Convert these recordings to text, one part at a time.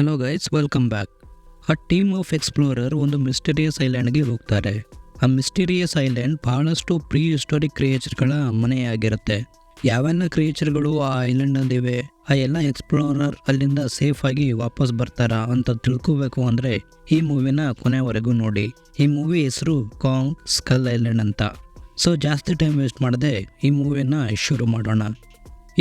Hello guys, welcome back. ಆ team of explorer ಒಂದು mysterious ಐಲ್ಯಾಂಡ್ಗೆ ಹೋಗ್ತಾರೆ. ಆ ಮಿಸ್ಟೀರಿಯಸ್ ಐಲ್ಯಾಂಡ್ ಬಹಳಷ್ಟು ಪ್ರೀ ಹಿಸ್ಟೋರಿಕ್ ಕ್ರಿಯೇಚರ್ಗಳ ಮನೆಯಾಗಿರುತ್ತೆ. ಯಾವೆಲ್ಲ ಕ್ರಿಯೇಚರ್ಗಳು ಆ ಐಲ್ಯಾಂಡಲ್ಲಿವೆ, ಆ ಎಲ್ಲ ಎಕ್ಸ್ಪ್ಲೋರರ್ ಅಲ್ಲಿಂದ ಸೇಫ್ ಆಗಿ ವಾಪಸ್ ಬರ್ತಾರಾ ಅಂತ ತಿಳ್ಕೋಬೇಕು ಅಂದರೆ ಈ ಮೂವಿನ ಕೊನೆವರೆಗೂ ನೋಡಿ. ಈ ಮೂವಿ ಹೆಸರು ಕಾಂಗ್ ಸ್ಕಲ್ ಐಲ್ಯಾಂಡ್ ಅಂತ. ಸೊ ಜಾಸ್ತಿ ಟೈಮ್ ವೇಸ್ಟ್ ಮಾಡದೆ ಈ ಮೂವಿನ ಶುರು ಮಾಡೋಣ.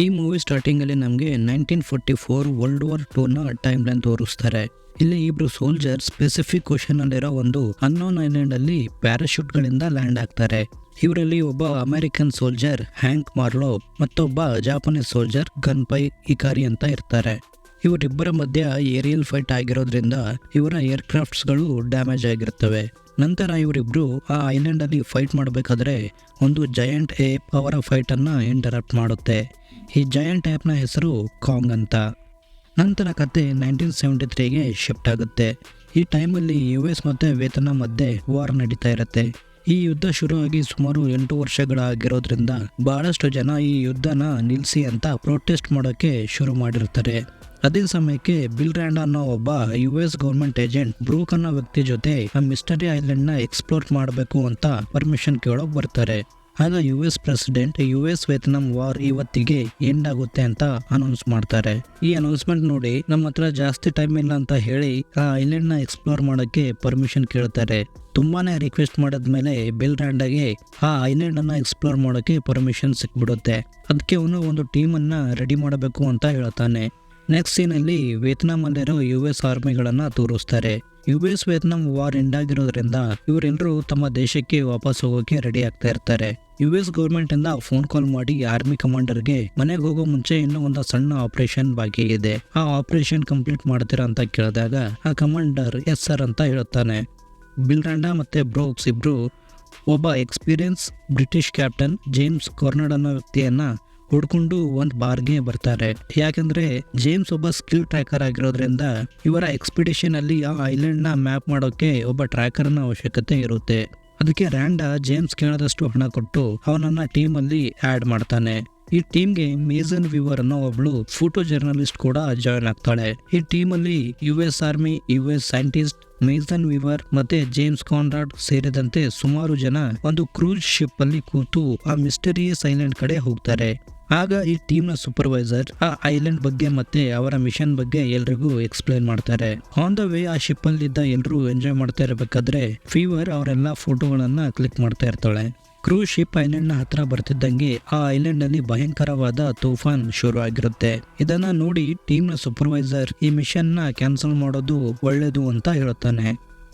ಈ ಮೂವಿ ಸ್ಟಾರ್ಟಿಂಗಲ್ಲಿ ನಮಗೆ 1944 ವರ್ಲ್ಡ್ ವಾರ್ 2ನ ಟೈಮ್ ಲೈನ್ ತೋರಿಸ್ತಾರೆ. ಇಲ್ಲಿ ಇಬ್ರು ಸೋಲ್ಜರ್ ಸ್ಪೆಸಿಫಿಕ್ ಕ್ವಶನ್ ಅಲ್ಲಿರೋ ಒಂದು ಅನ್ನೋನ್ ಐಲ್ಯಾಂಡ್ ಅಲ್ಲಿ ಪ್ಯಾರಾಶೂಟ್ಗಳಿಂದ ಲ್ಯಾಂಡ್ ಆಗ್ತಾರೆ. ಇವರಲ್ಲಿ ಒಬ್ಬ ಅಮೆರಿಕನ್ ಸೋಲ್ಜರ್ ಹ್ಯಾಂಕ್ ಮಾರ್ಲೋ ಮತ್ತೊಬ್ಬ ಜಾಪನೀಸ್ ಸೋಲ್ಜರ್ ಗನ್ಪೈ ಇಕಾರಿ ಅಂತ ಇರ್ತಾರೆ. ಇವರಿಬ್ಬರ ಮಧ್ಯ ಏರಿಯಲ್ ಫೈಟ್ ಆಗಿರೋದ್ರಿಂದ ಇವರ ಏರ್ಕ್ರಾಫ್ಟ್ಸ್ಗಳು ಡ್ಯಾಮೇಜ್ ಆಗಿರ್ತವೆ. ನಂತರ ಇವರಿಬ್ರು ಆ ಐಲ್ಯಾಂಡ್ ಅಲ್ಲಿ ಫೈಟ್ ಮಾಡಬೇಕಾದ್ರೆ ಒಂದು ಜಯಂಟ್ ಏಪ್ ಅವರ ಫೈಟ್ ಅನ್ನ ಇಂಟರಪ್ಟ್ ಮಾಡುತ್ತೆ. ಈ ಜಯಂಟ್ ಏಪ್ನ ಹೆಸರು ಕಾಂಗ್ ಅಂತ. ನಂತರ ಕತೆ 1973ಗೆ ಶಿಫ್ಟ್ ಆಗುತ್ತೆ. ಈ ಟೈಮಲ್ಲಿ US ಮತ್ತು ವಿಯೆಟ್ನಾಂ ಮಧ್ಯೆ ವಾರ್ ನಡೀತಾ ಇರುತ್ತೆ. ಈ ಯುದ್ಧ ಶುರುವಾಗಿ ಸುಮಾರು 8 ವರ್ಷಗಳಾಗಿರೋದ್ರಿಂದ ಬಹಳಷ್ಟು ಜನ ಈ ಯುದ್ಧನ ನಿಲ್ಲಿಸಿ ಅಂತ ಪ್ರೊಟೆಸ್ಟ್ ಮಾಡೋಕ್ಕೆ ಶುರು ಮಾಡಿರ್ತಾರೆ. ಅದೇ ಸಮಯಕ್ಕೆ ಬಿಲ್ ರ್ಯಾಂಡ್ ಅನ್ನೋ ಒಬ್ಬ US ಗೌರ್ಮೆಂಟ್ ಏಜೆಂಟ್ ಬ್ರೂಕ್ ಅನ್ನೋ ವ್ಯಕ್ತಿ ಜೊತೆ ಆ ಮಿಸ್ಟರಿ ಐಲ್ಯಾಂಡ್ ನ ಎಕ್ಸ್ಪ್ಲೋರ್ ಮಾಡಬೇಕು ಅಂತ ಪರ್ಮಿಷನ್ ಕೇಳೋಕೆ ಬರ್ತಾರೆ. ಆಗ US president US Vietnam war ಇವತ್ತಿಗೆ ಎಂಡ್ ಆಗುತ್ತೆ ಅಂತ ಅನೌನ್ಸ್ ಮಾಡ್ತಾರೆ. ಈ ಅನೌನ್ಸ್ಮೆಂಟ್ ನೋಡಿ ನಮ್ಮ ಹತ್ರ ಜಾಸ್ತಿ ಟೈಮ್ ಇಲ್ಲ ಅಂತ ಹೇಳಿ ಆ ಐಲ್ಯಾಂಡ್ ನ ಎಕ್ಸ್ಪ್ಲೋರ್ ಮಾಡೋಕ್ಕೆ ಪರ್ಮಿಷನ್ ಕೇಳ್ತಾರೆ. ತುಂಬಾನೇ ರಿಕ್ವೆಸ್ಟ್ ಮಾಡಿದ್ಮೇಲೆ ಬಿಲ್ ರ್ಯಾಂಡಗೆ ಆ ಐಲ್ಯಾಂಡ್ ಅನ್ನ ಎಕ್ಸ್ಪ್ಲೋರ್ ಮಾಡೋಕ್ಕೆ ಪರ್ಮಿಷನ್ ಸಿಕ್ಬಿಡುತ್ತೆ. ಅದಕ್ಕೆ ಅವನು ಒಂದು ಟೀಮ್ ಅನ್ನ ರೆಡಿ ಮಾಡಬೇಕು ಅಂತ ಹೇಳ್ತಾನೆ. ನೆಕ್ಸ್ಟ್ ಸೀನಲ್ಲಿ ವಿಯೆಟ್ನಾಂ ಅಲ್ಲಿರೋ US ಆರ್ಮಿಗಳನ್ನ ತೋರಿಸ್ತಾರೆ. US ವಿಯೆಟ್ನಾಂ ವಾರ್ ಎಂಡ್ ಆಗಿರೋದ್ರಿಂದ ಇವರೆಲ್ಲರೂ ತಮ್ಮ ದೇಶಕ್ಕೆ ವಾಪಸ್ ಹೋಗೋಕೆ ರೆಡಿ ಆಗ್ತಾ ಇರ್ತಾರೆ. US ಗೌರ್ಮೆಂಟ್ ಇಂದ ಫೋನ್ ಕಾಲ್ ಮಾಡಿ ಆರ್ಮಿ ಕಮಾಂಡರ್ಗೆ ಮನೆಗೆ ಹೋಗೋ ಮುಂಚೆ ಇನ್ನೂ ಒಂದು ಸಣ್ಣ ಆಪರೇಷನ್ ಬಾಕಿ ಇದೆ, ಆ ಆಪರೇಷನ್ ಕಂಪ್ಲೀಟ್ ಮಾಡ್ತೀರಾ ಅಂತ ಕೇಳಿದಾಗ ಆ ಕಮಾಂಡರ್ ಎಸ್ ಸರ್ ಅಂತ ಹೇಳ್ತಾನೆ. ಬಿಲ್ ರ್ಯಾಂಡ ಮತ್ತೆ ಬ್ರೋಕ್ಸ್ ಇಬ್ರು ಒಬ್ಬ experience British captain James Karnad ಅನ್ನೋ ವ್ಯಕ್ತಿಯನ್ನ ಹುಡ್ಕೊಂಡು ಒಂದು ಬಾರ್ಗೆ ಬರ್ತಾರೆ. ಯಾಕಂದ್ರೆ ಜೇಮ್ಸ್ ಒಬ್ಬ ಸ್ಕಿಲ್ ಟ್ರ್ಯಾಕರ್ ಆಗಿರೋದ್ರಿಂದ ಇವರ ಎಕ್ಸ್ಪಿಡಿಷನ್ ಅಲ್ಲಿ ಆ ಐಲ್ಯಾಂಡ್ ನ ಮ್ಯಾಪ್ ಮಾಡೋಕೆ ಒಬ್ಬ ಟ್ರ್ಯಾಕರ್ ನ ಅವಶ್ಯಕತೆ ಇರುತ್ತೆ. ಅದಕ್ಕೆ ರ್ಯಾಂಡ ಜೇಮ್ಸ್ ಕೇಳದಷ್ಟು ಹಣ ಕೊಟ್ಟು ಅವನನ್ನ ಟೀಮ್ ಅಲ್ಲಿ ಆಡ್ ಮಾಡ್ತಾನೆ. ಈ ಟೀಮ್ಗೆ ಮೇಸನ್ ವಿವರ್ ಅನ್ನೋ ಒಬ್ಳು ಫೋಟೋ ಜರ್ನಲಿಸ್ಟ್ ಕೂಡ ಜಾಯ್ನ್ ಆಗ್ತಾಳೆ. ಈ ಟೀಮ್ ಅಲ್ಲಿ US army, US scientist, Mason Weaver ಮತ್ತೆ ಜೇಮ್ಸ್ ಕಾನ್ರಾಡ್ ಸೇರಿದಂತೆ ಸುಮಾರು ಜನ ಒಂದು ಕ್ರೂಸ್ ಶಿಪ್ ಅಲ್ಲಿ ಕೂತು ಆ ಮಿಸ್ಟರಿಯಸ್ ಐಲ್ಯಾಂಡ್ ಕಡೆ ಹೋಗ್ತಾರೆ. ಆಗ ಈ ಟೀಮ್ ನ ಸೂಪರ್ವೈಸರ್ ಆ ಐಲ್ಯಾಂಡ್ ಬಗ್ಗೆ ಮತ್ತೆ ಅವರ ಮಿಷನ್ ಬಗ್ಗೆ ಎಲ್ರಿಗೂ ಎಕ್ಸ್ಪ್ಲೈನ್ ಮಾಡ್ತಾರೆ. ಆನ್ ದ ವೇ ಆ ಶಿಪ್ ಅಲ್ಲಿ ಇದ್ದ ಎಲ್ರು ಎಂಜಾಯ್ ಮಾಡ್ತಾ ಇರಬೇಕಾದ್ರೆ ಫೀವರ್ ಅವರೆಲ್ಲ ಫೋಟೋಗಳನ್ನ ಕ್ಲಿಕ್ ಮಾಡ್ತಾ ಇರ್ತಾಳೆ. ಕ್ರೂಸ್ ಶಿಪ್ ಐಲ್ಯಾಂಡ್ ನ ಹತ್ರ ಬರ್ತಿದ್ದಂಗೆ ಆ ಐಲ್ಯಾಂಡ್ ನಲ್ಲಿ ಭಯಂಕರವಾದ ತೂಫಾನ್ ಶುರು ಆಗಿರುತ್ತೆ. ಇದನ್ನ ನೋಡಿ ಟೀಮ್ ನ ಸೂಪರ್ವೈಸರ್ ಈ ಮಿಷನ್ ನ ಕ್ಯಾನ್ಸಲ್ ಮಾಡೋದು ಒಳ್ಳೇದು ಅಂತ ಹೇಳ್ತಾನೆ.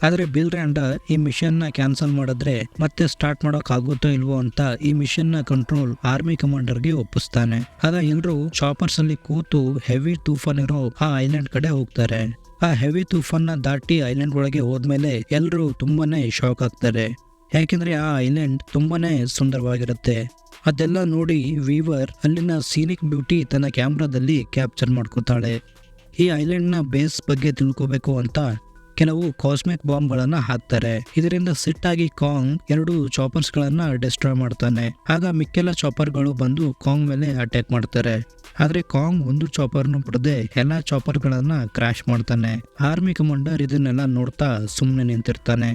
ಆದ್ರೆ ಬಿಲ್ ರ್ಯಾಂಡ ಈ ಮಿಷನ್ ನ ಕ್ಯಾನ್ಸಲ್ ಮಾಡಿದ್ರೆ ಮತ್ತೆ ಸ್ಟಾರ್ಟ್ ಮಾಡೋಕ್ ಆಗುತ್ತೋ ಇಲ್ವೋ ಅಂತ ಈ ಮಿಷನ್ ನ ಕಂಟ್ರೋಲ್ ಆರ್ಮಿ ಕಮಾಂಡರ್ಗೆ ಒಪ್ಪಿಸ್ತಾನೆ. ಆಗ ಎಲ್ರು ಚಾಪರ್ಸ್ ಅಲ್ಲಿ ಕೂತು ಹೆವಿ ತೂಫಾನ್ ಇರೋ ಆ ಐಲ್ಯಾಂಡ್ ಕಡೆ ಹೋಗ್ತಾರೆ. ಆ ಹೆವಿ ತೂಫಾನ್ ನ ದಾಟಿ ಐಲ್ಯಾಂಡ್ ಒಳಗೆ ಹೋದ್ಮೇಲೆ ಎಲ್ರು ತುಂಬಾನೇ ಶಾಕ್ ಆಗ್ತಾರೆ. ಯಾಕೆಂದ್ರೆ ಆ ಐಲ್ಯಾಂಡ್ ತುಂಬಾನೇ ಸುಂದರವಾಗಿರುತ್ತೆ. ಅದೆಲ್ಲ ನೋಡಿ ವೀವರ್ ಅಲ್ಲಿನ ಸೀನಿಕ್ ಬ್ಯೂಟಿ ತನ್ನ ಕ್ಯಾಮ್ರಾದಲ್ಲಿ ಕ್ಯಾಪ್ಚರ್ ಮಾಡ್ಕೋತಾಳೆ. ಈ ಐಲ್ಯಾಂಡ್ ನ ಬೇಸ್ ಬಗ್ಗೆ ತಿಳ್ಕೋಬೇಕು ಅಂತ ಕೆಲವು ಕಾಸ್ಮಿಕ್ ಬಾಂಬ್ ಗಳನ್ನ ಹಾಕ್ತಾರೆ. ಇದರಿಂದ ಸಿಟ್ಟಾಗಿ ಕಾಂಗ್ 2 ಚಾಪರ್ಸ್ ಗಳನ್ನ ಡಿಸ್ಟ್ರಾಯ್ ಮಾಡ್ತಾನೆ. ಆಗ ಮಿಕ್ಕೆಲ್ಲ ಚಾಪರ್ ಗಳು ಬಂದು ಕಾಂಗ್ ಮೇಲೆ ಅಟ್ಯಾಕ್ ಮಾಡ್ತಾರೆ. ಆದ್ರೆ ಕಾಂಗ್ ಒಂದು ಚಾಪರ್ನು ಬಿಡದೆ ಎಲ್ಲಾ ಚಾಪರ್ ಗಳನ್ನ ಕ್ರಾಶ್ ಮಾಡ್ತಾನೆ. ಆರ್ಮಿ ಕಮಾಂಡರ್ ಇದನ್ನೆಲ್ಲ ನೋಡ್ತಾ ಸುಮ್ಮನೆ ನಿಂತಿರ್ತಾನೆ.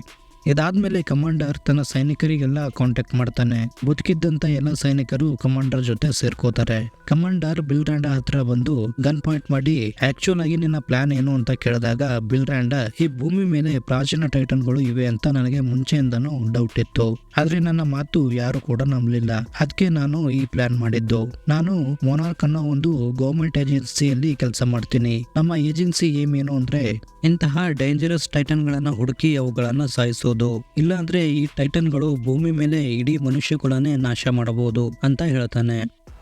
ಇದಾದ್ಮೇಲೆ ಕಮಾಂಡರ್ ತನ್ನ ಸೈನಿಕರಿಗೆಲ್ಲ ಕಾಂಟ್ಯಾಕ್ಟ್ ಮಾಡ್ತಾನೆ. ಬದುಕಿದ್ದಂತ ಎಲ್ಲ ಸೈನಿಕರು ಕಮಾಂಡರ್ ಜೊತೆ ಸೇರ್ಕೋತಾರೆ. ಕಮಾಂಡರ್ ಬಿಲ್ ರ್ಯಾಂಡ ಹತ್ರ ಬಂದು ಗನ್ ಪಾಯಿಂಟ್ ಮಾಡಿ ಆಕ್ಚುಲ್ ಆಗಿ ನಿನ್ನ ಪ್ಲಾನ್ ಏನು ಅಂತ ಕೇಳಿದಾಗ ಬಿಲ್ ರ್ಯಾಂಡ ಈ ಭೂಮಿ ಮೇಲೆ ಪ್ರಾಚೀನ ಟೈಟನ್ಗಳು ಇವೆ ಅಂತ ನನಗೆ ಮುಂಚೆಯಿಂದನೂ ಡೌಟ್ ಇತ್ತು, ಆದ್ರೆ ನನ್ನ ಮಾತು ಯಾರು ಕೂಡ ನಂಬಲಿಲ್ಲ. ಅದಕ್ಕೆ ನಾನು ಈ ಪ್ಲಾನ್ ಮಾಡಿದ್ದು. ನಾನು ಮೊನಾರ್ಕ್ ಅನ್ನೋ ಒಂದು ಗವರ್ಮೆಂಟ್ ಏಜೆನ್ಸಿಯಲ್ಲಿ ಕೆಲಸ ಮಾಡ್ತೀನಿ. ನಮ್ಮ ಏಜೆನ್ಸಿ ಏಮ್ ಏನು ಅಂದ್ರೆ ಇಂತಹ ಡೇಂಜರಸ್ ಟೈಟನ್ ಗಳನ್ನ ಹುಡುಕಿ ಅವುಗಳನ್ನ ಸಾಯಿಸೋದು, ಇಲ್ಲ ಅಂದ್ರೆ ಈ ಟೈಟನ್ಗಳು ಭೂಮಿ ಮೇಲೆ ಇಡೀ ಮನುಷ್ಯಗಳನ್ನೇ ನಾಶ ಮಾಡಬಹುದು ಅಂತ ಹೇಳ್ತಾನೆ.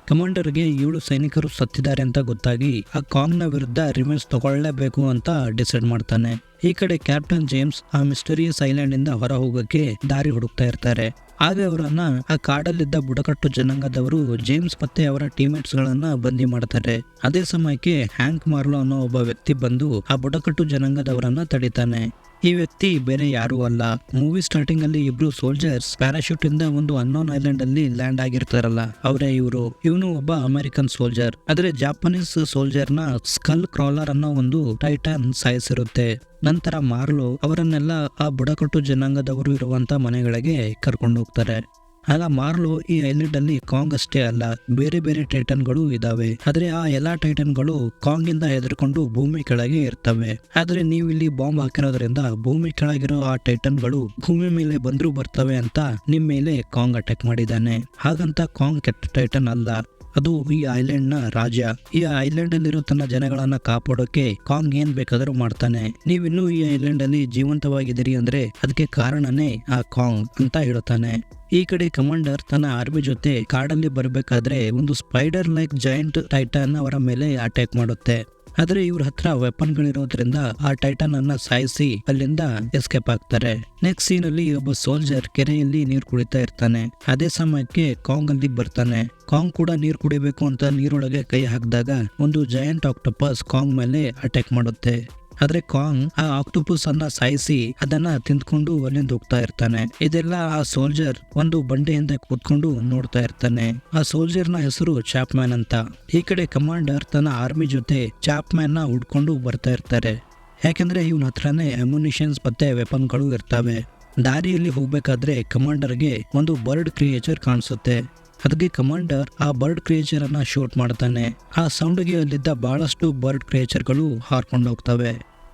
ಕಮಾಂಡರ್ಗೆ 7 ಸೈನಿಕರು ಸತ್ತಿದ್ದಾರೆ ಅಂತ ಗೊತ್ತಾಗಿ ಆ ಕಾಂಗ್ ನ ವಿರುದ್ಧ ರಿವೆಂಜ್ ತಗೊಳ್ಳೇಬೇಕು ಅಂತ ಡಿಸೈಡ್ ಮಾಡ್ತಾನೆ. ಈ ಕಡೆ ಕ್ಯಾಪ್ಟನ್ ಜೇಮ್ಸ್ ಆ ಮಿಸ್ಟರಿಯಸ್ ಐಲ್ಯಾಂಡ್ ಇಂದ ಹೊರ ಹೋಗಕ್ಕೆ ದಾರಿ ಹುಡುಕ್ತಾ ಇರ್ತಾರೆ. ಆಗ ಅವರನ್ನ ಆ ಕಾಡಲ್ಲಿದ್ದ ಬುಡಕಟ್ಟು ಜನಾಂಗದವರು ಜೇಮ್ಸ್ ಮತ್ತೆ ಅವರ ಟೀಮ್ಮೇಟ್ಸ್ ಗಳನ್ನ ಬಂದಿ ಮಾಡ್ತಾರೆ. ಅದೇ ಸಮಯಕ್ಕೆ ಹ್ಯಾಂಕ್ ಮಾರ್ಲೋ ಅನ್ನೋ ಒಬ್ಬ ವ್ಯಕ್ತಿ ಬಂದು ಆ ಬುಡಕಟ್ಟು ಜನಾಂಗದವರನ್ನ ತಡಿತಾನೆ. ಈ ವ್ಯಕ್ತಿ ಬೇರೆ ಯಾರೂ ಅಲ್ಲ. ಮೂವಿ ಸ್ಟಾರ್ಟಿಂಗ್ ಅಲ್ಲಿ ಇಬ್ರು ಸೋಲ್ಜರ್ಸ್ ಪ್ಯಾರಾಶೂಟ್ ಇಂದ ಒಂದು ಅನ್ನೋನ್ ಐಲ್ಯಾಂಡ್ ಅಲ್ಲಿ ಲ್ಯಾಂಡ್ ಆಗಿರ್ತಾರಲ್ಲ, ಅವರೇ ಇವರು. ಇವನು ಒಬ್ಬ ಅಮೆರಿಕನ್ ಸೋಲ್ಜರ್. ಆದ್ರೆ ಜಾಪನೀಸ್ ಸೋಲ್ಜರ್ ನ ಸ್ಕಲ್ ಕ್ರಾಲರ್ ಅನ್ನೋ ಒಂದು ಟೈಟಾನ್ ಸಾಯಿಸಿರುತ್ತೆ. ನಂತರ ಮಾರ್ಲೋ ಅವರನ್ನೆಲ್ಲ ಆ ಬುಡಕಟ್ಟು ಜನಾಂಗದವರು ಇರುವಂತ ಮನೆಗಳಿಗೆ ಕರ್ಕೊಂಡು ಹೋಗ್ತಾರೆ. ಆಗ ಮಾರ್ಲೋ ಈ ಐಲ್ಯಾಂಡ್ ಅಲ್ಲಿ ಕಾಂಗ್ ಅಷ್ಟೇ ಅಲ್ಲ, ಬೇರೆ ಬೇರೆ ಟೈಟನ್ಗಳು ಇದಾವೆ. ಆದ್ರೆ ಆ ಎಲ್ಲಾ ಟೈಟನ್ಗಳು ಕಾಂಗ್ ಇಂದ ಹೆದರ್ಕೊಂಡು ಭೂಮಿ ಕೆಳಗೆ ಇರ್ತವೆ. ಆದ್ರೆ ನೀವು ಇಲ್ಲಿ ಬಾಂಬ್ ಹಾಕಿರೋದ್ರಿಂದ ಭೂಮಿ ಕೆಳಗಿರೋ ಆ ಟೈಟನ್ಗಳು ಭೂಮಿ ಮೇಲೆ ಬಂದ್ರು ಬರ್ತವೆ ಅಂತ ನಿಮ್ ಮೇಲೆ ಕಾಂಗ್ ಅಟ್ಯಾಕ್ ಮಾಡಿದ್ದಾನೆ. ಹಾಗಂತ ಕಾಂಗ್ ಕೆಟ್ಟ ಟೈಟನ್ ಅಲ್ಲ, ಅದು ಈ ಐಲ್ಯಾಂಡ್ ನ ರಾಜ. ಈ ಐಲ್ಯಾಂಡ್ ಅಲ್ಲಿರೋ ತನ್ನ ಜನಗಳನ್ನ ಕಾಪಾಡೋಕೆ ಕಾಂಗ್ ಏನ್ ಬೇಕಾದ್ರೂ ಮಾಡ್ತಾನೆ. ನೀವಿನ್ನೂ ಈ ಐಲ್ಯಾಂಡ್ ಅಲ್ಲಿ ಜೀವಂತವಾಗಿದ್ದೀರಿ ಅಂದ್ರೆ ಅದಕ್ಕೆ ಕಾರಣನೇ ಆ ಕಾಂಗ್ ಅಂತ ಹೇಳ್ತಾನೆ. ಈ ಕಡೆ ಕಮಾಂಡರ್ ತನ್ನ ಆರ್ಮಿ ಜೊತೆ ಕಾಡಲ್ಲಿ ಬರ್ಬೇಕಾದ್ರೆ ಒಂದು ಸ್ಪೈಡರ್ ಲೈಕ್ ಜೈಂಟ್ ಟೈಟನ್ ಅವರ ಮೇಲೆ ಅಟ್ಯಾಕ್ ಮಾಡುತ್ತೆ. ಆದ್ರೆ ಇವ್ರ ಹತ್ರ ವೆಪನ್ ಗಳಿರೋದ್ರಿಂದ ಆ ಟೈಟನ್ ಅನ್ನ ಸಾಯಿಸಿ ಅಲ್ಲಿಂದ ಎಸ್ಕೇಪ್ ಆಗ್ತಾರೆ. ನೆಕ್ಸ್ಟ್ ಸೀನ್ ಅಲ್ಲಿ ಒಬ್ಬ ಸೋಲ್ಜರ್ ಕೆರೆಯಲ್ಲಿ ನೀರು ಕುಡಿತಾ ಇರ್ತಾನೆ. ಅದೇ ಸಮಯಕ್ಕೆ ಕಾಂಗ್ ಅಲ್ಲಿ ಬರ್ತಾನೆ. ಕಾಂಗ್ ಕೂಡ ನೀರು ಕುಡಿಬೇಕು ಅಂತ ನೀರೊಳಗೆ ಕೈ ಹಾಕಿದಾಗ ಒಂದು ಜೈಂಟ್ ಆಕ್ಟೋಪಸ್ ಕಾಂಗ್ ಮೇಲೆ ಅಟ್ಯಾಕ್ ಮಾಡುತ್ತೆ. ಆದ್ರೆ ಕಾಂಗ್ ಆ ಆಕ್ಟೋಪಸ್ ಅನ್ನ ಸಾಯಿಸಿ ಅದನ್ನ ತಿಂದ್ಕೊಂಡು ಅಲ್ಲಿಂದ ಹೋಗ್ತಾ ಇರ್ತಾನೆ. ಇದೆಲ್ಲ ಆ ಸೋಲ್ಜರ್ ಒಂದು ಬಂಡೆಯಿಂದ ಕೂತ್ಕೊಂಡು ನೋಡ್ತಾ ಇರ್ತಾನೆ. ಆ ಸೋಲ್ಜರ್ ನ ಹೆಸರು ಚಾಪ್ಮ್ಯಾನ್ ಅಂತ. ಈ ಕಡೆ ಕಮಾಂಡರ್ ತನ್ನ ಆರ್ಮಿ ಜೊತೆ ಚಾಪ್ಮ್ಯಾನ್ ನ ಹುಡ್ಕೊಂಡು ಬರ್ತಾ ಇರ್ತಾರೆ. ಯಾಕಂದ್ರೆ ಇವನ ಹತ್ರನೇ ಅಮ್ಯುನಿಷನ್ಸ್ ಮತ್ತೆ ವೆಪನ್ಗಳು ಇರ್ತವೆ. ದಾರಿಯಲ್ಲಿ ಹೋಗ್ಬೇಕಾದ್ರೆ ಕಮಾಂಡರ್ಗೆ ಒಂದು ಬರ್ಡ್ ಕ್ರಿಯೇಚರ್ ಕಾಣಿಸುತ್ತೆ. ಅದಕ್ಕೆ ಕಮಾಂಡರ್ ಆ ಬರ್ಡ್ ಕ್ರಿಯೇಚರ್ ಅನ್ನ ಶೂಟ್ ಮಾಡ್ತಾನೆ. ಆ ಸೌಂಡ್ಗೆ ಅಲ್ಲಿದ್ದ ಬಹಳಷ್ಟು ಬರ್ಡ್ ಕ್ರಿಯೇಚರ್ಗಳು ಹಾರ್ಕೊಂಡು ಹೋಗ್ತವೆ.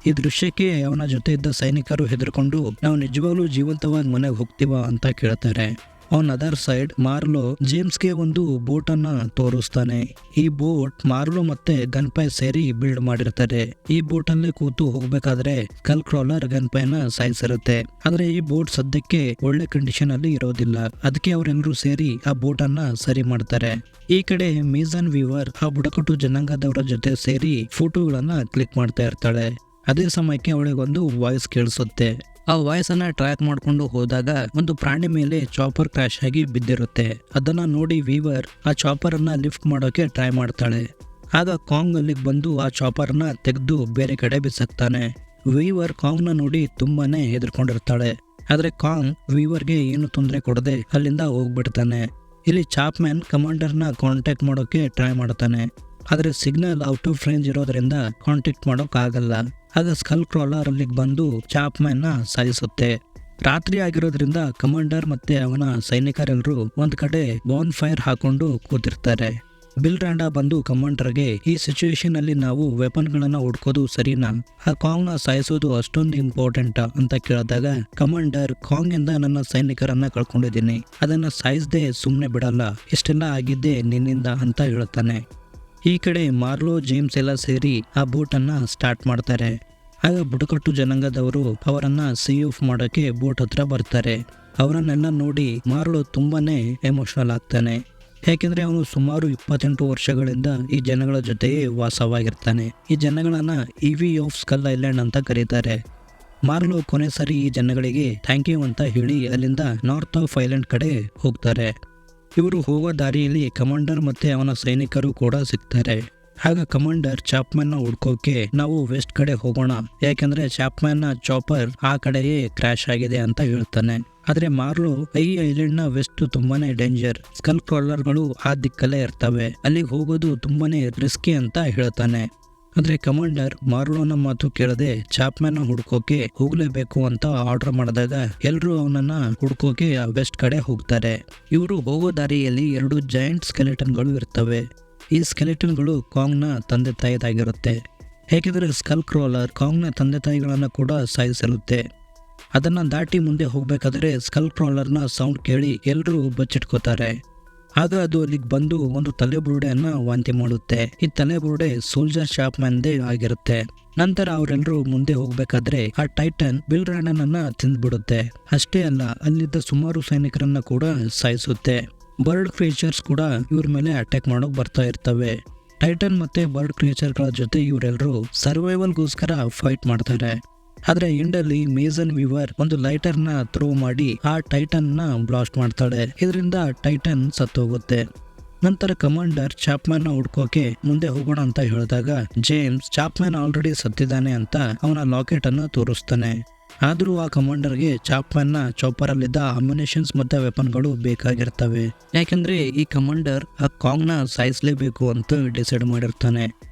ಈ ದೃಶ್ಯಕ್ಕೆ ಅವನ ಜೊತೆ ಇದ್ದ ಸೈನಿಕರು ಹೆದರ್ಕೊಂಡು ನಾವು ನಿಜವಾಗ್ಲೂ ಜೀವಂತವಾಗಿ ಮನೆಗೆ ಹೋಗ್ತೀವ ಅಂತ ಕೇಳ್ತಾರೆ. ಆನ್ ಅದರ್ ಸೈಡ್ ಮಾರ್ಲೋ ಜೇಮ್ಸ್ಗೆ ಒಂದು ಬೋಟ್ ಅನ್ನ ತೋರಿಸ್ತಾನೆ. ಈ ಬೋಟ್ ಮಾರ್ಲೋ ಮತ್ತೆ ಗನ್ಪೈ ಸೇರಿ ಬಿಲ್ಡ್ ಮಾಡಿರ್ತಾರೆ. ಈ ಬೋಟ್ ಅಲ್ಲಿ ಕೂತು ಹೋಗ್ಬೇಕಾದ್ರೆ ಸ್ಕಲ್ ಕ್ರಾಲರ್ ಗನ್ಪೈನ ಸಾಯಿಸಿರುತ್ತೆ. ಆದ್ರೆ ಈ ಬೋಟ್ ಸದ್ಯಕ್ಕೆ ಒಳ್ಳೆ ಕಂಡೀಷನ್ ಅಲ್ಲಿ ಇರೋದಿಲ್ಲ. ಅದಕ್ಕೆ ಅವರೆಲ್ಲರೂ ಸೇರಿ ಆ ಬೋಟ್ ಅನ್ನ ಸರಿ ಮಾಡ್ತಾರೆ. ಈ ಕಡೆ ಮೀಸನ್ ವೀವರ್ ಆ ಬುಡಕಟ್ಟು ಜನಾಂಗದವರ ಜೊತೆ ಸೇರಿ ಫೋಟೋಗಳನ್ನ ಕ್ಲಿಕ್ ಮಾಡ್ತಾ ಇರ್ತಾಳೆ. ಅದೇ ಸಮಯಕ್ಕೆ ಅವಳಿಗೊಂದು ವಾಯ್ಸ್ ಕೇಳಿಸುತ್ತೆ. ಆ ವಾಯ್ಸ್ ಅನ್ನ ಟ್ರ್ಯಾಕ್ ಮಾಡ್ಕೊಂಡು ಹೋದಾಗ ಒಂದು ಪ್ರಾಣಿ ಮೇಲೆ ಚಾಪರ್ ಕ್ರಾಶ್ ಆಗಿ ಬಿದ್ದಿರುತ್ತೆ. ಅದನ್ನ ನೋಡಿ ವೀವರ್ ಆ ಚಾಪರ್ ಅನ್ನ ಲಿಫ್ಟ್ ಮಾಡೋಕೆ ಟ್ರೈ ಮಾಡ್ತಾಳೆ. ಆಗ ಕಾಂಗ್ ಅಲ್ಲಿಗೆ ಬಂದು ಆ ಚಾಪರ್ ನ ತೆಗೆದು ಬೇರೆ ಕಡೆ ಬಿಸಾಕ್ತಾನೆ. ವೀವರ್ ಕಾಂಗ್ ನ ನೋಡಿ ತುಂಬಾನೇ ಹೆದರ್ಕೊಂಡಿರ್ತಾಳೆ. ಆದ್ರೆ ಕಾಂಗ್ ವೀವರ್ಗೆ ಏನು ತೊಂದರೆ ಕೊಡದೆ ಅಲ್ಲಿಂದ ಹೋಗ್ಬಿಡ್ತಾನೆ. ಇಲ್ಲಿ ಚಾಪ್ಮ್ಯಾನ್ ಕಮಾಂಡರ್ ನ ಕಾಂಟ್ಯಾಕ್ಟ್ ಮಾಡೋಕೆ ಟ್ರೈ ಮಾಡ್ತಾನೆ. ಆದ್ರೆ ಸಿಗ್ನಲ್ ಔಟ್ ಆಫ್ ರೇಂಜ್ ಇರೋದ್ರಿಂದ ಕಾಂಟ್ಯಾಕ್ಟ್ ಮಾಡೋಕ್ ಆಗಲ್ಲ. ಆಗ ಸ್ಕಲ್ ಕ್ರಾಲರ್ ಅಲ್ಲಿಗೆ ಬಂದು ಚಾಪ್ಮ್ಯಾನ್ ನ ಸಾಯಿಸುತ್ತೆ. ರಾತ್ರಿ ಆಗಿರೋದ್ರಿಂದ ಕಮಾಂಡರ್ ಮತ್ತೆ ಅವನ ಸೈನಿಕರೆಲ್ಲರೂ ಒಂದ್ ಕಡೆ ಬಾನ್ ಫೈರ್ ಹಾಕೊಂಡು ಕೂತಿರ್ತಾರೆ. ಬಿಲ್ ರಾಂಡಾ ಬಂದು ಕಮಾಂಡರ್ಗೆ ಈ ಸಿಚುವೇಶನ್ ಅಲ್ಲಿ ನಾವು ವೆಪನ್ ಗಳನ್ನ ಹುಡ್ಕೋದು ಸರಿನಾ, ಆ ಕಾಂಗ್ ನ ಸಾಯಿಸೋದು ಅಷ್ಟೊಂದು ಇಂಪಾರ್ಟೆಂಟ್ ಅಂತ ಕೇಳಿದಾಗ ಕಮಾಂಡರ್ ಕಾಂಗ್ ಇಂದ ನನ್ನ ಸೈನಿಕರನ್ನ ಕಳ್ಕೊಂಡಿದ್ದೀನಿ, ಅದನ್ನ ಸಾಯಿಸದೆ ಸುಮ್ನೆ ಬಿಡಲ್ಲ, ಇಷ್ಟೆಲ್ಲ ಆಗಿದ್ದೆ ನಿನ್ನಿಂದ ಅಂತ ಹೇಳ್ತಾನೆ. ಈ ಕಡೆ ಮಾರ್ಲೋ ಜೇಮ್ಸ್ ಎಲ್ಲ ಸೇರಿ ಆ ಬೋಟ್ ಅನ್ನ ಸ್ಟಾರ್ಟ್ ಮಾಡ್ತಾರೆ. ಆಗ ಬುಡಕಟ್ಟು ಜನಾಂಗದವರು ಅವರನ್ನ ಸೀ ಆಫ್ ಮಾಡೋಕೆ ಬೋಟ್ ಹತ್ರ ಬರ್ತಾರೆ. ಅವರನ್ನೆಲ್ಲ ನೋಡಿ ಮಾರ್ಲೋ ತುಂಬಾನೇ ಎಮೋಷನಲ್ ಆಗ್ತಾನೆ. ಯಾಕೆಂದ್ರೆ ಅವನು ಸುಮಾರು 28 ವರ್ಷಗಳಿಂದ ಈ ಜನಗಳ ಜೊತೆಗೆ ವಾಸವಾಗಿರ್ತಾನೆ. ಈ ಜನಗಳನ್ನ ಇವಿ ಆಫ್ ಸ್ಕಲ್ ಐಲ್ಯಾಂಡ್ ಅಂತ ಕರೀತಾರೆ. ಮಾರ್ಲೋ ಕೊನೆ ಸರಿ ಈ ಜನಗಳಿಗೆ ಥ್ಯಾಂಕ್ ಯು ಅಂತ ಹೇಳಿ ಅಲ್ಲಿಂದ ನಾರ್ತ್ ಆಫ್ ಐಲ್ಯಾಂಡ್ ಕಡೆ ಹೋಗ್ತಾರೆ. ಇವರು ಹೋಗೋ ದಾರಿಯಲ್ಲಿ ಕಮಾಂಡರ್ ಮತ್ತೆ ಅವನ ಸೈನಿಕರು ಕೂಡ ಸಿಗ್ತಾರೆ. ಆಗ ಕಮಾಂಡರ್ ಚಾಪ್ಮ್ಯಾನ್ ನ ಹುಡ್ಕೋಕೆ ನಾವು ವೆಸ್ಟ್ ಕಡೆ ಹೋಗೋಣ, ಯಾಕಂದ್ರೆ ಚಾಪ್ಮ್ಯಾನ್ ನ ಚಾಪರ್ ಆ ಕಡೆಯೇ ಕ್ರಾಶ್ ಆಗಿದೆ ಅಂತ ಹೇಳ್ತಾನೆ. ಆದ್ರೆ ಮಾರ್ಲೋ ಈ ಐಲ್ಯಾಂಡ್ ನ ವೆಸ್ಟ್ ತುಂಬಾನೇ ಡೇಂಜರ್, ಸ್ಕಲ್ ಕ್ರಾಲರ್ಗಳು ಆ ದಿಕ್ಕಲ್ಲೇ ಇರ್ತವೆ, ಅಲ್ಲಿಗೆ ಹೋಗೋದು ತುಂಬಾನೇ ರಿಸ್ಕಿ ಅಂತ ಹೇಳ್ತಾನೆ. ಆದ್ರೆ ಕಮಾಂಡರ್ ಮಾರ್ಲೋನ ಮಾತು ಕೇಳದೆ ಚಾಪ್ಮ್ಯಾನ್ ನ ಹುಡ್ಕೋಕೆ ಹೋಗ್ಲೇಬೇಕು ಅಂತ ಆರ್ಡರ್ ಮಾಡಿದಾಗ ಎಲ್ರು ಅವನನ್ನ ಹುಡ್ಕೋಕೆ ವೆಸ್ಟ್ ಕಡೆ ಹೋಗ್ತಾರೆ. ಇವರು ಹೋಗೋ ದಾರಿಯಲ್ಲಿ 2 ಜೈಂಟ್ ಸ್ಕೆಲೆಟನ್ಗಳು ಇರ್ತವೆ. ಈ ಸ್ಕೆಲೆಟನ್ಗಳು ಕಾಂಗ್ ನ ತಂದೆ ತಾಯಿದಾಗಿರುತ್ತೆ. ಹೇಗಿದ್ರೆ ಸ್ಕಲ್ ಕ್ರಾಲರ್ ಕಾಂಗ್ ನ ತಂದೆ ತಾಯಿಗಳನ್ನ ಕೂಡ ಸಾಯಿಸಿರುತ್ತೆ. ಅದನ್ನ ದಾಟಿ ಮುಂದೆ ಹೋಗ್ಬೇಕಾದ್ರೆ ಸ್ಕಲ್ ಕ್ರಾಲರ್ ನ ಸೌಂಡ್ ಕೇಳಿ ಎಲ್ರು ಬಚ್ಚಿಟ್ಕೋತಾರೆ. ಆಗ ಅದು ಅಲ್ಲಿಗೆ ಬಂದು ಒಂದು ತಲೆಬುರುಡೆಯನ್ನ ವಾಂತಿ ಮಾಡುತ್ತೆ. ಈ ತಲೆಬುರುಡೆ ಸೋಲ್ಜರ್ ಚಾಪ್ಮ್ಯಾನ್ದೇ ಆಗಿರುತ್ತೆ. ನಂತರ ಅವರೆಲ್ಲರೂ ಮುಂದೆ ಹೋಗ್ಬೇಕಾದ್ರೆ ಆ ಟೈಟನ್ ಬಿಲ್ ರಾಂಡಾನನ್ನ ತಿಂದ್ಬಿಡುತ್ತೆ. ಅಷ್ಟೇ ಅಲ್ಲ, ಅಲ್ಲಿದ್ದ ಸುಮಾರು ಸೈನಿಕರನ್ನ ಕೂಡ ಸಾಯಿಸುತ್ತೆ. ಬರ್ಡ್ ಕ್ರಿಯೇಚರ್ಸ್ ಕೂಡ ಇವ್ರ ಮೇಲೆ ಅಟ್ಯಾಕ್ ಮಾಡೋಕ್ ಬರ್ತಾ ಇರ್ತವೆ. ಟೈಟನ್ ಮತ್ತೆ ಬರ್ಡ್ ಕ್ರಿಯೇಚರ್ಗಳ ಜೊತೆ ಇವರೆಲ್ಲರೂ ಸರ್ವೈವಲ್ಗೋಸ್ಕರ ಫೈಟ್ ಮಾಡ್ತಾರೆ. ಆದ್ರೆ ಎಂಡಲ್ಲಿ ಮೇಸನ್ ವೀವರ್ ಒಂದು ಲೈಟರ್ ನ ಥ್ರೋ ಮಾಡಿ ಆ ಟೈಟನ್ ನ ಬ್ಲಾಸ್ಟ್ ಮಾಡ್ತಾಳೆ. ಇದರಿಂದ ಟೈಟನ್ ಸತ್ತೋಗುತ್ತೆ. ನಂತರ ಕಮಾಂಡರ್ ಚಾಪ್ಮ್ಯಾನ್ ನ ಹುಡ್ಕೋಕೆ ಮುಂದೆ ಹೋಗೋಣ ಅಂತ ಹೇಳಿದಾಗ ಜೇಮ್ಸ್ ಚಾಪ್ಮ್ಯಾನ್ ಆಲ್ರೆಡಿ ಸತ್ತಿದ್ದಾನೆ ಅಂತ ಅವನ ಲಾಕೆಟ್ ಅನ್ನ ತೋರಿಸ್ತಾನೆ. ಆದರೂ ಆ ಕಮಾಂಡರ್ಗೆ ಚಾಪ್ಮನ್ನ ಚಾಪರಲ್ಲಿದ್ದ ಅಮ್ಯುನೇಷನ್ಸ್ ಮತ್ತು ವೆಪನ್ಗಳು ಬೇಕಾಗಿರ್ತವೆ. ಯಾಕೆಂದರೆ ಈ ಕಮಾಂಡರ್ ಆ ಕಾಂಗ್ನ ಸಾಯಿಸಲೇಬೇಕು ಅಂತ ಡಿಸೈಡ್ ಮಾಡಿರ್ತಾನೆ.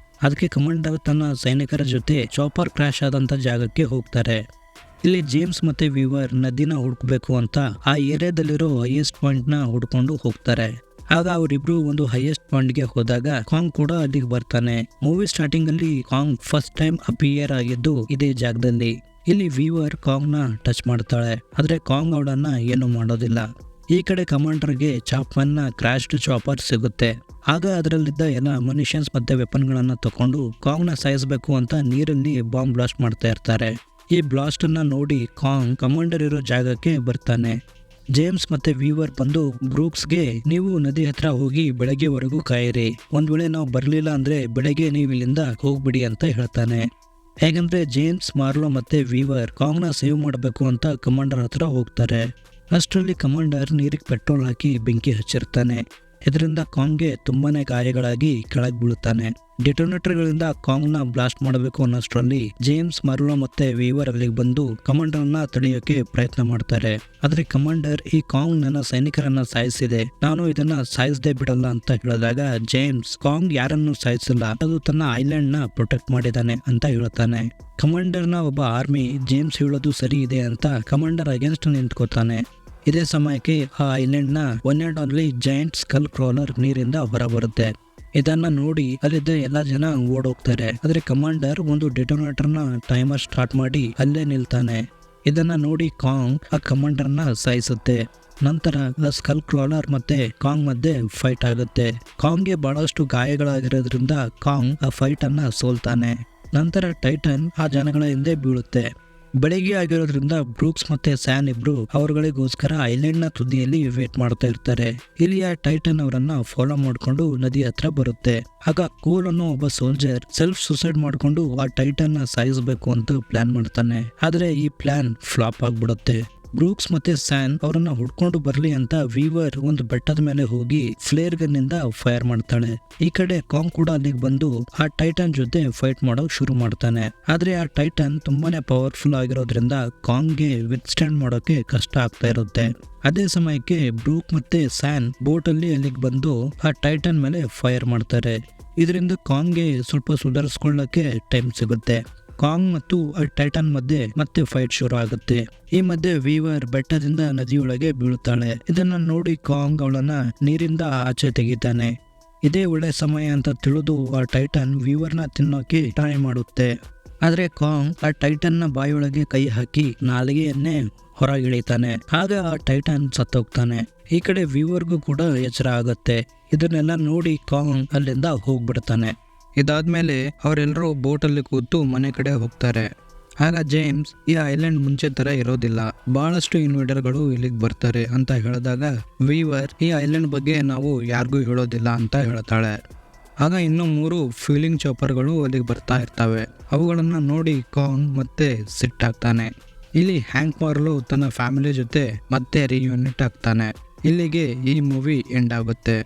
ಅದಕ್ಕೆ ಕಮಾಂಡರ್ ತನ್ನ ಸೈನಿಕರ ಜೊತೆ ಚಾಪರ್ ಕ್ರ್ಯಾಶ್ ಆದಂಥ ಜಾಗಕ್ಕೆ ಹೋಗ್ತಾರೆ. ಇಲ್ಲಿ ಜೇಮ್ಸ್ ಮತ್ತು ವೀವರ್ ನದಿನ ಹುಡುಕಬೇಕು ಅಂತ ಆ ಏರಿಯಾದಲ್ಲಿರೋ ಹೈಯೆಸ್ಟ್ ಪಾಯಿಂಟ್ನ ಹುಡ್ಕೊಂಡು ಹೋಗ್ತಾರೆ. ಆಗ ಅವರಿಬ್ರು ಒಂದು ಹೈಯೆಸ್ಟ್ ಪಾಯಿಂಟ್ಗೆ ಹೋದಾಗ ಕಾಂಗ್ ಕೂಡ ಅಲ್ಲಿಗೆ ಬರ್ತಾನೆ. ಮೂವಿ ಸ್ಟಾರ್ಟಿಂಗ್ ಅಲ್ಲಿ ಕಾಂಗ್ ಫಸ್ಟ್ ಟೈಮ್ ಅಪಿಯರ್ ಆಗಿದ್ದು ಇದೇ ಜಾಗದಲ್ಲಿ. ಇಲ್ಲಿ ವೀವರ್ ಕಾಂಗ್ನ ಟಚ್ ಮಾಡ್ತಾಳೆ, ಆದ್ರೆ ಕಾಂಗ್ ಅವಳನ್ನ ಏನು ಮಾಡೋದಿಲ್ಲ. ಈ ಕಡೆ ಕಮಾಂಡರ್ಗೆ ಚಾಪ್ಮನ್ನ ಕ್ರ್ಯಾಶ್ಡ್ ಚಾಪರ್ ಸಿಗುತ್ತೆ. ಆಗ ಅದರಲ್ಲಿದ್ದ ಎಲ್ಲ ಅಮ್ಯುನಿಷನ್ಸ್ ಮತ್ತೆ ವೆಪನ್ಗಳನ್ನ ತಕೊಂಡು ಕಾಂಗ್ನ ಸಾಯಿಸಬೇಕು ಅಂತ ನೀರಲ್ಲಿ ಬಾಂಬ್ ಬ್ಲಾಸ್ಟ್ ಮಾಡ್ತಾ ಇರ್ತಾರೆ. ಈ ಬ್ಲಾಸ್ಟ್ ಅನ್ನ ನೋಡಿ ಕಾಂಗ್ ಕಮಾಂಡರ್ ಇರೋ ಜಾಗಕ್ಕೆ ಬರ್ತಾನೆ. ಜೇಮ್ಸ್ ಮತ್ತೆ ವೀವರ್ ಬಂದು ಬ್ರೂಕ್ಸ್ಗೆ ನೀವು ನದಿ ಹತ್ರ ಹೋಗಿ ಬೆಳಗ್ಗೆವರೆಗೂ ಕಾಯಿರಿ, ಒಂದ್ ವೇಳೆ ನಾವು ಬರ್ಲಿಲ್ಲ ಅಂದ್ರೆ ಬೆಳಗ್ಗೆ ನೀವು ಇಲ್ಲಿಂದ ಹೋಗ್ಬಿಡಿ ಅಂತ ಹೇಳ್ತಾನೆ. ಹೇಗಂದ್ರೆ ಜೇಮ್ಸ್, ಮಾರ್ಲೋ ಮತ್ತೆ ವೀವರ್ ಕಾಂಗ್ನ ಸೇವ್ ಮಾಡಬೇಕು ಅಂತ ಕಮಾಂಡರ್ ಹತ್ರ ಹೋಗ್ತಾರೆ. ಅಷ್ಟರಲ್ಲಿ ಕಮಾಂಡರ್ ನೀರಿಗೆ ಪೆಟ್ರೋಲ್ ಹಾಕಿ ಬೆಂಕಿ ಹಚ್ಚಿರ್ತಾನೆ. ಇದರಿಂದ ಕಾಂಗ್ಗೆ ತುಂಬಾನೇ ಗಾಯಗಳಾಗಿ ಕೆಳಗೆ ಬೀಳುತ್ತಾನೆ. ಡಿಟೋನೇಟರ್ಗಳಿಂದ ಕಾಂಗ್ನ ಬ್ಲಾಸ್ಟ್ ಮಾಡಬೇಕು ಅನ್ನೋಷ್ಟರಲ್ಲಿ ಜೇಮ್ಸ್, ಮಾರ್ಲೋ ಮತ್ತೆ ವೀವರ್ ಅಲ್ಲಿಗೆ ಬಂದು ಕಮಾಂಡರ್ನ ತಡೆಯೋಕೆ ಪ್ರಯತ್ನ ಮಾಡ್ತಾರೆ. ಆದ್ರೆ ಕಮಾಂಡರ್ ಈ ಕಾಂಗ್ ನನ್ನ ಸೈನಿಕರನ್ನ ಸಾಯಿಸಿದೆ, ನಾನು ಇದನ್ನ ಸಾಯಿಸದೆ ಬಿಡಲ್ಲ ಅಂತ ಹೇಳಿದಾಗ ಜೇಮ್ಸ್, ಕಾಂಗ್ ಯಾರನ್ನು ಸಾಯಿಸಿಲ್ಲ, ಅದು ತನ್ನ ಐಲ್ಯಾಂಡ್ ನ ಪ್ರೊಟೆಕ್ಟ್ ಮಾಡಿದಾನೆ ಅಂತ ಹೇಳ್ತಾನೆ. ಕಮಾಂಡರ್ನ ಒಬ್ಬ ಆರ್ಮಿ ಜೇಮ್ಸ್ ಹೇಳೋದು ಸರಿ ಇದೆ ಅಂತ ಕಮಾಂಡರ್ ಅಗೇನ್ಸ್ಟ್ ನಿಂತ್ಕೋತಾನೆ. ಇದೇ ಸಮಯಕ್ಕೆ ಆ ಐಲ್ಯಾಂಡ್ನ one and only giant skull crawler ನೀರಿಂದ ಹೊರಬರುತ್ತೆ. ಇದನ್ನ ನೋಡಿ ಅಲ್ಲಿದ್ದ ಎಲ್ಲ ಜನ ಓಡೋಗ್ತಾರೆ. ಆದ್ರೆ ಕಮಾಂಡರ್ ಒಂದು ಡಿಟೋನೇಟರ್ನ ಟೈಮರ್ ಸ್ಟಾರ್ಟ್ ಮಾಡಿ ಅಲ್ಲೇ ನಿಲ್ತಾನೆ. ಇದನ್ನ ನೋಡಿ ಕಾಂಗ್ ಆ ಕಮಾಂಡರ್ನ ಸಾಯಿಸುತ್ತೆ. ನಂತರ ಸ್ಕಲ್ ಕ್ರಾಲರ್ ಮತ್ತೆ ಕಾಂಗ್ ಮಧ್ಯೆ ಫೈಟ್ ಆಗುತ್ತೆ. ಕಾಂಗ್ಗೆ ಬಹಳಷ್ಟು ಗಾಯಗಳಾಗಿರೋದ್ರಿಂದ ಕಾಂಗ್ ಆ ಫೈಟ್ ಅನ್ನ ಸೋಲ್ತಾನೆ. ನಂತರ ಟೈಟನ್ ಆ ಜನಗಳ ಹಿಂದೆ ಬೀಳುತ್ತೆ. ಬೆಳಿಗ್ಗೆ ಆಗಿರೋದ್ರಿಂದ ಬ್ರೂಕ್ಸ್ ಮತ್ತೆ ಸ್ಯಾನ್ ಇಬ್ರು ಅವರುಗಳಿಗೋಸ್ಕರ ಐಲ್ಯಾಂಡ್ ನ ತುದಿಯಲ್ಲಿ ವೇಟ್ ಮಾಡ್ತಾ ಇರ್ತಾರೆ. ಇಲ್ಲಿ ಆ ಟೈಟನ್ ಅವರನ್ನ ಫಾಲೋ ಮಾಡ್ಕೊಂಡು ನದಿ ಹತ್ರ ಬರುತ್ತೆ. ಆಗ ಕೂಲ್ ಅನ್ನೋ ಒಬ್ಬ ಸೋಲ್ಜರ್ ಸೆಲ್ಫ್ ಸುಸೈಡ್ ಮಾಡ್ಕೊಂಡು ಆ ಟೈಟನ್ ನ ಸಾಯಿಸಬೇಕು ಅಂತ ಪ್ಲಾನ್ ಮಾಡ್ತಾನೆ. ಆದ್ರೆ ಈ ಪ್ಲಾನ್ ಫ್ಲಾಪ್ ಆಗ್ಬಿಡುತ್ತೆ. ಬ್ರೂಕ್ಸ್ ಮತ್ತೆ ಸ್ಯಾನ್ ಅವರನ್ನ ಹುಡ್ಕೊಂಡು ಬರ್ಲಿ ಅಂತ ವೀವರ್ ಒಂದು ಬೆಟ್ಟದ ಮೇಲೆ ಹೋಗಿ ಫ್ಲೇರ್ ಗನ್ ಇಂದ ಫೈರ್ ಮಾಡ್ತಾಳೆ. ಈ ಕಡೆ ಕಾಂಗ್ ಕೂಡ ಅಲ್ಲಿಗೆ ಬಂದು ಆ ಟೈಟನ್ ಜೊತೆ ಫೈಟ್ ಮಾಡೋಕ್ ಶುರು ಮಾಡ್ತಾನೆ. ಆದ್ರೆ ಆ ಟೈಟನ್ ತುಂಬಾನೇ ಪವರ್ಫುಲ್ ಆಗಿರೋದ್ರಿಂದ ಕಾಂಗ್ಗೆ ವಿತ್ ಸ್ಟ್ಯಾಂಡ್ ಮಾಡೋಕೆ ಕಷ್ಟ ಆಗ್ತಾ ಇರುತ್ತೆ. ಅದೇ ಸಮಯಕ್ಕೆ ಬ್ರೂಕ್ ಮತ್ತೆ ಸ್ಯಾನ್ ಬೋಟ್ ಅಲ್ಲಿ ಅಲ್ಲಿಗೆ ಬಂದು ಆ ಟೈಟನ್ ಮೇಲೆ ಫೈರ್ ಮಾಡ್ತಾರೆ. ಇದರಿಂದ ಕಾಂಗ್ಗೆ ಸ್ವಲ್ಪ ಸುಧಾರಿಸ್ಕೊಳ್ಳಕ್ಕೆ ಟೈಮ್ ಸಿಗುತ್ತೆ. ಕಾಂಗ್ ಮತ್ತು ಟೈಟನ್ ಮಧ್ಯೆ ಮತ್ತೆ ಫೈಟ್ ಶುರು ಆಗುತ್ತೆ. ಈ ಮಧ್ಯೆ ವೀವರ್ ಬೆಟ್ಟದಿಂದ ನದಿಯೊಳಗೆ ಬೀಳುತ್ತಾಳೆ. ಇದನ್ನ ನೋಡಿ ಕಾಂಗ್ ಅವಳನ್ನ ನೀರಿಂದ ಆಚೆ ತೆಗಿತಾನೆ. ಇದೇ ಒಳ್ಳೆ ಸಮಯ ಅಂತ ತಿಳಿದು ಆ ಟೈಟನ್ ವೀವರ್ನ ತಿನ್ನೋಕೆ ಟ್ರೈ ಮಾಡುತ್ತೆ. ಆದ್ರೆ ಕಾಂಗ್ ಆ ಟೈಟನ್ ನ ಬಾಯೊಳಗೆ ಕೈ ಹಾಕಿ ನಾಲಿಗೆಯನ್ನೇ ಹೊರಗಿಳಿತಾನೆ. ಆಗ ಆ ಟೈಟನ್ ಸತ್ತೋಗ್ತಾನೆ. ಈ ಕಡೆ ವೀವರ್ಗೂ ಕೂಡ ಎಚ್ಚರ ಆಗುತ್ತೆ. ಇದನ್ನೆಲ್ಲ ನೋಡಿ ಕಾಂಗ್ ಅಲ್ಲಿಂದ ಹೋಗ್ಬಿಡ್ತಾನೆ. ಇದಾದ್ಮೇಲೆ ಅವರೆಲ್ಲರೂ ಬೋಟಲ್ಲಿ ಕೂತು ಮನೆ ಕಡೆ ಹೋಗ್ತಾರೆ. ಆಗ ಜೇಮ್ಸ್, ಈ ಐಲ್ಯಾಂಡ್ ಮುಂಚೆ ತರ ಇರೋದಿಲ್ಲ, ಬಹಳಷ್ಟು ಇನ್ವೇಡರ್ಗಳು ಇಲ್ಲಿಗೆ ಬರ್ತಾರೆ ಅಂತ ಹೇಳಿದಾಗ ವೀವರ್, ಈ ಐಲ್ಯಾಂಡ್ ಬಗ್ಗೆ ನಾವು ಯಾರಿಗೂ ಹೇಳೋದಿಲ್ಲ ಅಂತ ಹೇಳ್ತಾಳೆ. ಆಗ ಇನ್ನೂ 3 ಫೀಲಿಂಗ್ ಚಾಪರ್ಗಳು ಅಲ್ಲಿಗೆ ಬರ್ತಾ ಇರ್ತವೆ. ಅವುಗಳನ್ನ ನೋಡಿ ಕಾಂಗ್ ಮತ್ತೆ ಸಿಟ್ಟಾಗ್ತಾನೆ. ಇಲ್ಲಿ ಹ್ಯಾಂಕ್ ಮಾರ್ಲೋ ತನ್ನ ಫ್ಯಾಮಿಲಿ ಜೊತೆ ಮತ್ತೆ ರಿಯೂನಿಟ್ ಆಗ್ತಾನೆ. ಇಲ್ಲಿಗೆ ಈ ಮೂವಿ ಎಂಡ್ ಆಗುತ್ತೆ.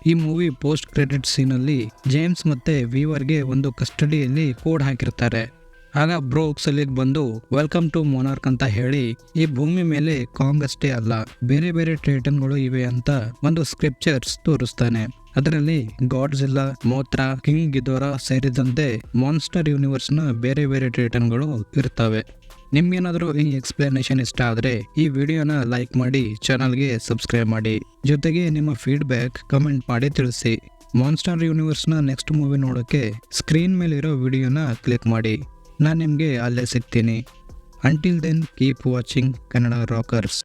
ಈ ಮೂವಿ ಪೋಸ್ಟ್ ಕ್ರೆಡಿಟ್ ಸೀನಲ್ಲಿ ಜೇಮ್ಸ್ ಮತ್ತೆ ವೀವರ್ಗೆ ಒಂದು ಕಸ್ಟಡಿಯಲ್ಲಿ ಕೋಡ್ ಹಾಕಿರ್ತಾರೆ. ಆಗ ಬ್ರೋಕ್ಸ್ ಅಲ್ಲಿಗೆ ಬಂದು ವೆಲ್ಕಮ್ ಟು ಮೊನಾರ್ಕ್ ಅಂತ ಹೇಳಿ ಈ ಭೂಮಿ ಮೇಲೆ ಕಾಂಗ್ ಅಷ್ಟೇ ಅಲ್ಲ, ಬೇರೆ ಬೇರೆ ಟೈಟನ್ಗಳು ಇವೆ ಅಂತ ಒಂದು ಸ್ಕ್ರಿಪ್ಚರ್ಸ್ ತೋರಿಸ್ತಾನೆ. ಅದರಲ್ಲಿ ಗಾಡ್ಜಿಲ್ಲಾ, ಮೋತ್ರಾ, ಕಿಂಗ್ ಗಿದೋರಾ ಸೇರಿದಂತೆ ಮಾನ್ಸ್ಟರ್ ಯೂನಿವರ್ಸ್ ನ ಬೇರೆ ಬೇರೆ ಟೈಟನ್ಗಳು ಇರ್ತವೆ. ನಿಮ್ಗೇನಾದರೂ ಈ ಎಕ್ಸ್ಪ್ಲನೇಷನ್ ಇಷ್ಟ ಆದರೆ ಈ ವಿಡಿಯೋನ ಲೈಕ್ ಮಾಡಿ, ಚಾನಲ್ಗೆ ಸಬ್ಸ್ಕ್ರೈಬ್ ಮಾಡಿ, ಜೊತೆಗೆ ನಿಮ್ಮ ಫೀಡ್ಬ್ಯಾಕ್ ಕಮೆಂಟ್ ಮಾಡಿ ತಿಳಿಸಿ. ಮಾನ್ಸ್ಟರ್ ಯೂನಿವರ್ಸ್ನ ನೆಕ್ಸ್ಟ್ ಮೂವಿ ನೋಡೋಕ್ಕೆ ಸ್ಕ್ರೀನ್ ಮೇಲಿರೋ ವಿಡಿಯೋನ ಕ್ಲಿಕ್ ಮಾಡಿ. ನಾನು ನಿಮಗೆ ಅಲ್ಲೇ ಸಿಗ್ತೀನಿ. Until then keep watching Kannada Rockers.